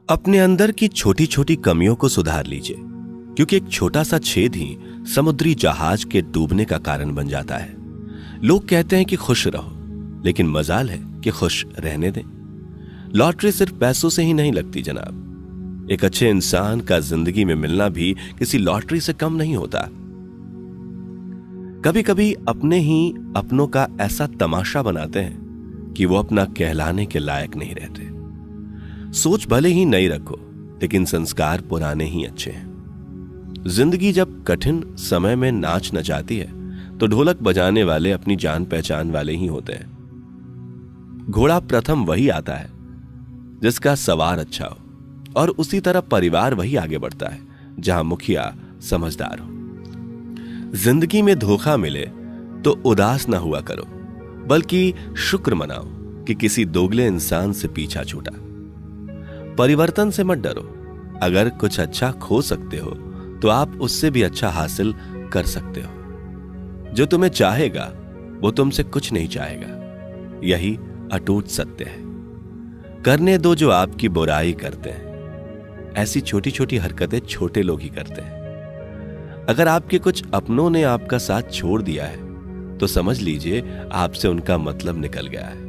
अपने अंदर की छोटी छोटी कमियों को सुधार लीजिए, क्योंकि एक छोटा सा छेद ही समुद्री जहाज के डूबने का कारण बन जाता है। लोग कहते हैं कि खुश रहो, लेकिन मजाल है कि खुश रहने दें। लॉटरी सिर्फ पैसों से ही नहीं लगती जनाब। एक अच्छे इंसान का जिंदगी में मिलना भी किसी लॉटरी से कम नहीं होता। कभी कभी अपने ही अपनों का ऐसा तमाशा बनाते हैं कि वो अपना कहलाने के लायक नहीं रहते। सोच भले ही नई रखो, लेकिन संस्कार पुराने ही अच्छे हैं। जिंदगी जब कठिन समय में नाच नचाती है तो ढोलक बजाने वाले अपनी जान पहचान वाले ही होते हैं। घोड़ा प्रथम वही आता है जिसका सवार अच्छा हो, और उसी तरह परिवार वही आगे बढ़ता है जहां मुखिया समझदार हो। जिंदगी में धोखा मिले तो उदास ना हुआ करो, बल्कि शुक्र मनाओ कि किसी दोगले इंसान से पीछा छूटा। परिवर्तन से मत डरो। अगर कुछ अच्छा खो सकते हो तो आप उससे भी अच्छा हासिल कर सकते हो। जो तुम्हें चाहेगा वो तुमसे कुछ नहीं चाहेगा, यही अटूट सत्य है। करने दो जो आपकी बुराई करते हैं। ऐसी छोटी छोटी हरकतें छोटे लोग ही करते हैं। अगर आपके कुछ अपनों ने आपका साथ छोड़ दिया है तो समझ लीजिए आपसे उनका मतलब निकल गया है।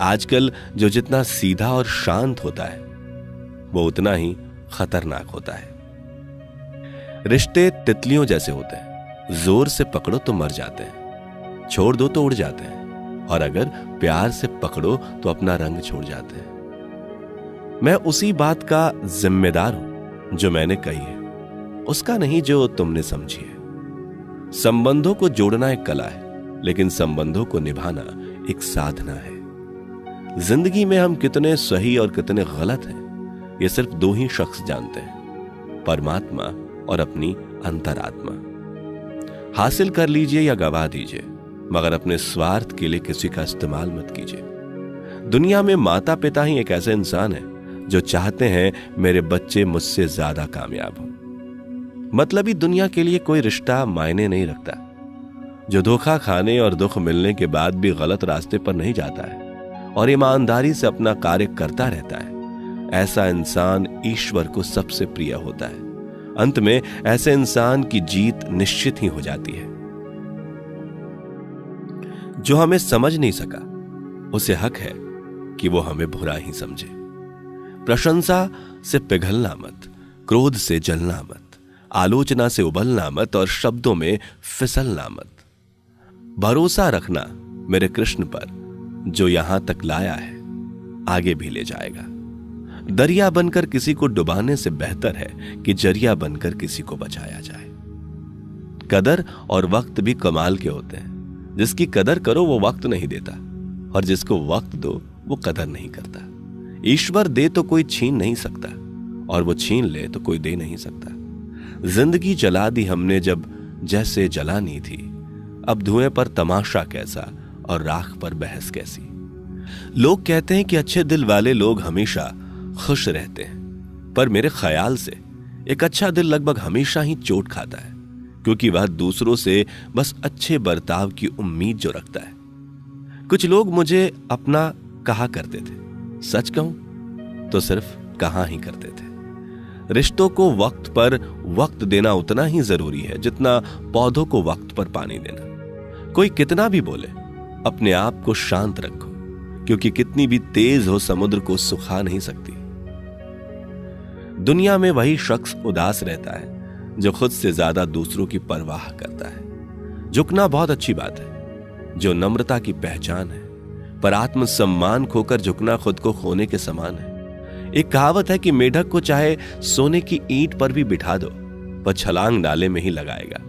आजकल जो जितना सीधा और शांत होता है वो उतना ही खतरनाक होता है। रिश्ते तितलियों जैसे होते हैं, जोर से पकड़ो तो मर जाते हैं, छोड़ दो तो उड़ जाते हैं, और अगर प्यार से पकड़ो तो अपना रंग छोड़ जाते हैं। मैं उसी बात का जिम्मेदार हूं जो मैंने कही है, उसका नहीं जो तुमने समझी है। संबंधों को जोड़ना एक कला है, लेकिन संबंधों को निभाना एक साधना है। जिंदगी में हम कितने सही और कितने गलत हैं ये सिर्फ दो ही शख्स जानते हैं, परमात्मा और अपनी अंतरात्मा। हासिल कर लीजिए या गवा दीजिए, मगर अपने स्वार्थ के लिए किसी का इस्तेमाल मत कीजिए। दुनिया में माता पिता ही एक ऐसे इंसान है जो चाहते हैं मेरे बच्चे मुझसे ज्यादा कामयाब हों। मतलबी दुनिया के लिए कोई रिश्ता मायने नहीं रखता। जो धोखा खाने और दुख मिलने के बाद भी गलत रास्ते पर नहीं जाता है और ईमानदारी से अपना कार्य करता रहता है, ऐसा इंसान ईश्वर को सबसे प्रिय होता है। अंत में ऐसे इंसान की जीत निश्चित ही हो जाती है। जो हमें समझ नहीं सका उसे हक है कि वो हमें बुरा ही समझे। प्रशंसा से पिघलना मत, क्रोध से जलना मत, आलोचना से उबलना मत और शब्दों में फिसलना मत। भरोसा रखना मेरे कृष्ण पर, जो यहां तक लाया है आगे भी ले जाएगा। दरिया बनकर किसी को डुबाने से बेहतर है कि जरिया बनकर किसी को बचाया जाए। कदर और वक्त भी कमाल के होते हैं। जिसकी कदर करो वो वक्त नहीं देता, और जिसको वक्त दो वो कदर नहीं करता। ईश्वर दे तो कोई छीन नहीं सकता, और वो छीन ले तो कोई दे नहीं सकता। जिंदगी जला दी हमने जब जैसे जलानी थी, अब धुएं पर तमाशा कैसा और राख पर बहस कैसी। लोग कहते हैं कि अच्छे दिल वाले लोग हमेशा खुश रहते हैं, पर मेरे ख्याल से एक अच्छा दिल लगभग हमेशा ही चोट खाता है, क्योंकि वह दूसरों से बस अच्छे बर्ताव की उम्मीद जो रखता है। कुछ लोग मुझे अपना कहा करते थे, सच कहूं तो सिर्फ कहा ही करते थे। रिश्तों को वक्त पर वक्त देना उतना ही जरूरी है जितना पौधों को वक्त पर पानी देना। कोई कितना भी बोले, अपने आप को शांत रखो, क्योंकि कितनी भी तेज हो समुद्र को सुखा नहीं सकती। दुनिया में वही शख्स उदास रहता है जो खुद से ज्यादा दूसरों की परवाह करता है। झुकना बहुत अच्छी बात है, जो नम्रता की पहचान है, पर आत्मसम्मान खोकर झुकना खुद को खोने के समान है। एक कहावत है कि मेढक को चाहे सोने की ईंट पर भी बिठा दो, पर छलांग नाले में ही लगाएगा।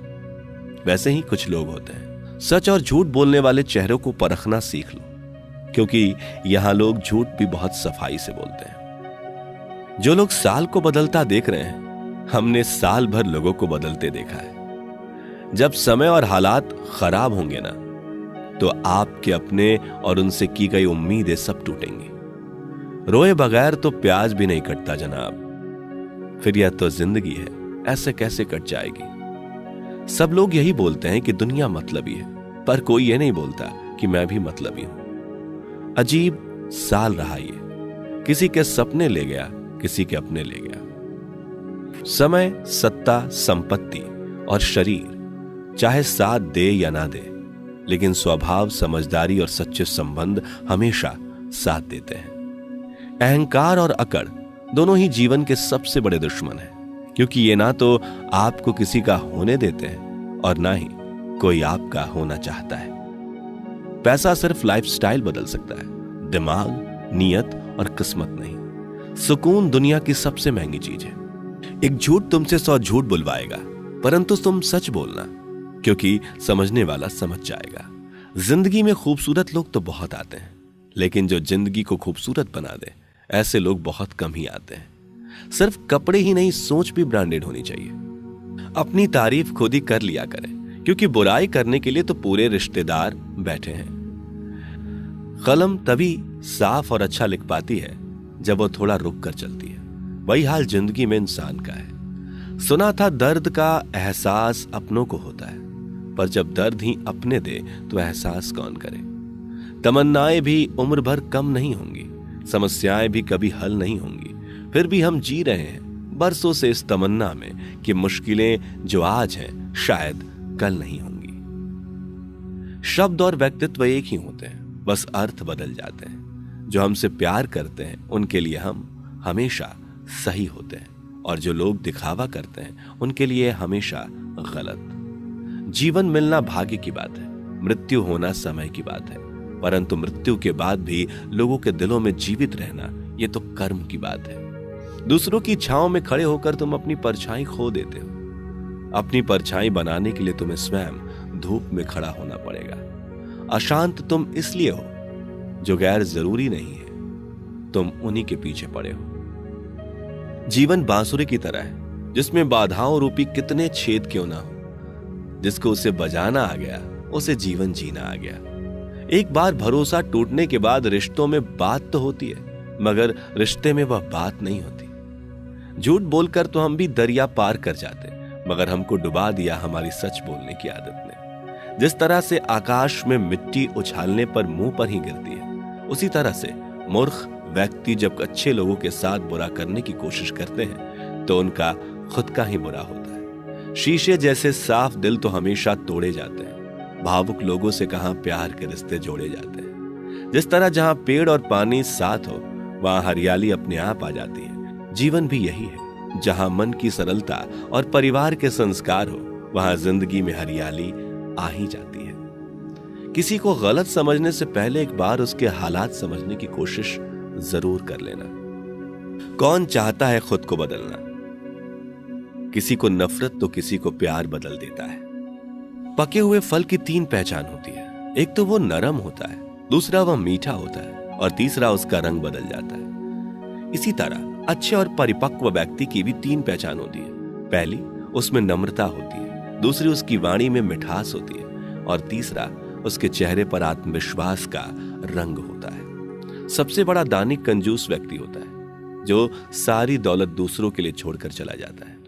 वैसे ही कुछ लोग होते हैं। सच और झूठ बोलने वाले चेहरों को परखना सीख लो, क्योंकि यहां लोग झूठ भी बहुत सफाई से बोलते हैं। जो लोग साल को बदलता देख रहे हैं, हमने साल भर लोगों को बदलते देखा है। जब समय और हालात खराब होंगे ना, तो आपके अपने और उनसे की गई उम्मीदें सब टूटेंगी। रोए बगैर तो प्याज भी नहीं कटता जनाब। फिर यह तो जिंदगी है, ऐसे कैसे कट जाएगी। सब लोग यही बोलते हैं कि दुनिया मतलबी है, पर कोई ये नहीं बोलता कि मैं भी मतलबी हूं। अजीब साल रहा ये, किसी के सपने ले गया, किसी के अपने ले गया। समय, सत्ता, संपत्ति और शरीर चाहे साथ दे या ना दे, लेकिन स्वभाव, समझदारी और सच्चे संबंध हमेशा साथ देते हैं। अहंकार और अकड़ दोनों ही जीवन के सबसे बड़े दुश्मन हैं, क्योंकि ये ना तो आपको किसी का होने देते हैं और ना ही कोई आपका होना चाहता है। पैसा सिर्फ लाइफस्टाइल बदल सकता है, दिमाग, नियत और किस्मत नहीं। सुकून दुनिया की सबसे महंगी चीज है। एक झूठ तुमसे 100 झूठ बुलवाएगा, परंतु तुम सच बोलना, क्योंकि समझने वाला समझ जाएगा। जिंदगी में खूबसूरत लोग तो बहुत आते हैं, लेकिन जो जिंदगी को खूबसूरत बना दे, ऐसे लोग बहुत कम ही आते हैं। सिर्फ कपड़े ही नहीं, सोच भी ब्रांडेड होनी चाहिए। अपनी तारीफ खुद ही कर लिया करें, क्योंकि बुराई करने के लिए तो पूरे रिश्तेदार बैठे हैं। कलम तभी साफ और अच्छा लिख पाती है जब वो थोड़ा रुक कर चलती है। वही हाल जिंदगी में इंसान का है। सुना था दर्द का एहसास अपनों को होता है, पर जब दर्द ही अपने दे तो एहसास कौन करे। तमन्नाएं भी उम्र भर कम नहीं होंगी, समस्याएं भी कभी हल नहीं होंगी, फिर भी हम जी रहे हैं बरसों से इस तमन्ना में कि मुश्किलें जो आज हैं शायद कल नहीं होंगी। शब्द और व्यक्तित्व एक ही होते हैं, बस अर्थ बदल जाते हैं। जो हमसे प्यार करते हैं उनके लिए हम हमेशा सही होते हैं, और जो लोग दिखावा करते हैं उनके लिए हमेशा गलत। जीवन मिलना भाग्य की बात है, मृत्यु होना समय की बात है, परंतु मृत्यु के बाद भी लोगों के दिलों में जीवित रहना यह तो कर्म की बात है। दूसरों की छांव में खड़े होकर तुम अपनी परछाई खो देते हो। अपनी परछाई बनाने के लिए तुम्हें स्वयं धूप में खड़ा होना पड़ेगा। अशांत तुम इसलिए हो जो गैर जरूरी नहीं है, तुम उन्हीं के पीछे पड़े हो। जीवन बांसुरी की तरह है, जिसमें बाधाओं रूपी कितने छेद क्यों ना हो। जिसको उसे बजाना आ गया, उसे जीवन जीना आ गया। एक बार भरोसा टूटने के बाद रिश्तों में बात तो होती है, मगर रिश्ते में वह बात नहीं होती। झूठ बोलकर तो हम भी दरिया पार कर जाते, मगर हमको डुबा दिया हमारी सच बोलने की आदत ने। जिस तरह से आकाश में मिट्टी उछालने पर मुंह पर ही गिरती है, उसी तरह से मूर्ख व्यक्ति जब अच्छे लोगों के साथ बुरा करने की कोशिश करते हैं तो उनका खुद का ही बुरा होता है। शीशे जैसे साफ दिल तो हमेशा तोड़े जाते हैं। भावुक लोगों से कहां प्यार के रिश्ते जोड़े जाते हैं। जिस तरह जहां पेड़ और पानी साथ हो, वहां हरियाली अपने आप आ जाती है। जीवन भी यही है, जहां मन की सरलता और परिवार के संस्कार हो, वहां जिंदगी में हरियाली आ ही जाती है। किसी को गलत समझने से पहले एक बार उसके हालात समझने की कोशिश जरूर कर लेना। कौन चाहता है खुद को बदलना? किसी को नफरत तो किसी को प्यार बदल देता है। पके हुए फल की 3 पहचान होती है। एक तो वो नरम होता है, दूसरा वह मीठा होता है, और तीसरा उसका रंग बदल जाता है। इसी तरह अच्छे और परिपक्व व्यक्ति की भी 3 पहचान होती है। पहली, उसमें नम्रता होती है, दूसरी उसकी वाणी में मिठास होती है, और तीसरा उसके चेहरे पर आत्मविश्वास का रंग होता है। सबसे बड़ा दानी कंजूस व्यक्ति होता है, जो सारी दौलत दूसरों के लिए छोड़कर चला जाता है।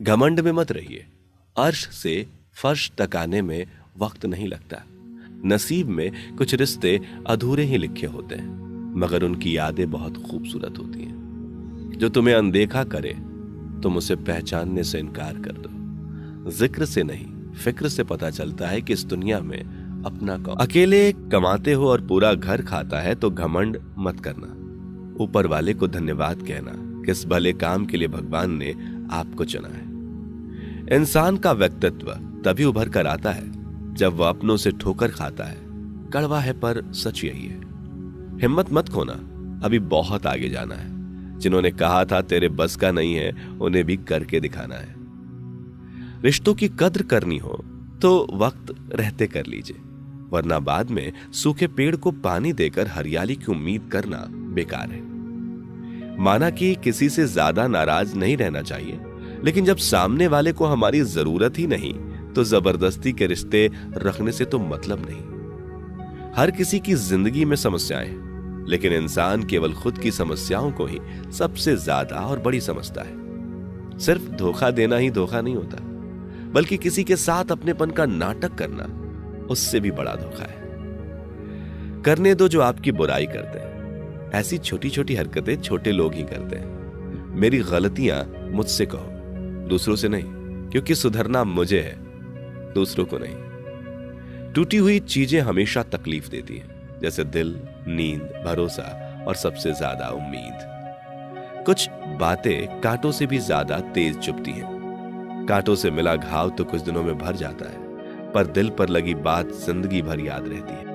घमंड में मत रहिए। अर्श से फर्श तक आने में वक्त नहीं लगता। नसीब में कुछ रिश्ते अधूरे ही लिखे होते हैं, मगर उनकी यादें बहुत खूबसूरत होती हैं। जो तुम्हें अनदेखा करे, तुम उसे पहचानने से इनकार कर दो। जिक्र से नहीं, फिक्र से पता चलता है कि इस दुनिया में अपना कौन। अकेले कमाते हो और पूरा घर खाता है तो घमंड मत करना। ऊपर वाले को धन्यवाद कहना, किस भले काम के लिए भगवान ने आपको चुना है। इंसान का व्यक्तित्व तभी उभर कर आता है जब वह अपनों से ठोकर खाता है। कड़वा है पर सच यही है। हिम्मत मत खोना, अभी बहुत आगे जाना है। जिन्होंने कहा था तेरे बस का नहीं है, उन्हें भी करके दिखाना है। रिश्तों की कद्र करनी हो तो वक्त रहते कर लीजिए, वरना बाद में सूखे पेड़ को पानी देकर हरियाली की उम्मीद करना बेकार है। माना कि किसी से ज्यादा नाराज नहीं रहना चाहिए, लेकिन जब सामने वाले को हमारी जरूरत ही नहीं तो जबरदस्ती के रिश्ते रखने से तो मतलब नहीं। हर किसी की जिंदगी में समस्याएं हैं, लेकिन इंसान केवल खुद की समस्याओं को ही सबसे ज्यादा और बड़ी समझता है। सिर्फ धोखा देना ही धोखा नहीं होता, बल्कि किसी के साथ अपनेपन का नाटक करना उससे भी बड़ा धोखा है। करने दो जो आपकी बुराई करते हैं। ऐसी छोटी छोटी हरकतें छोटे लोग ही करते हैं। मेरी गलतियां मुझसे कहो, दूसरों से नहीं, क्योंकि सुधरना मुझे है, दूसरों को नहीं। टूटी हुई चीजें हमेशा तकलीफ देती हैं, जैसे दिल, नींद, भरोसा और सबसे ज्यादा उम्मीद। कुछ बातें कांटों से भी ज्यादा तेज चुभती हैं। कांटों से मिला घाव तो कुछ दिनों में भर जाता है, पर दिल पर लगी बात जिंदगी भर याद रहती है।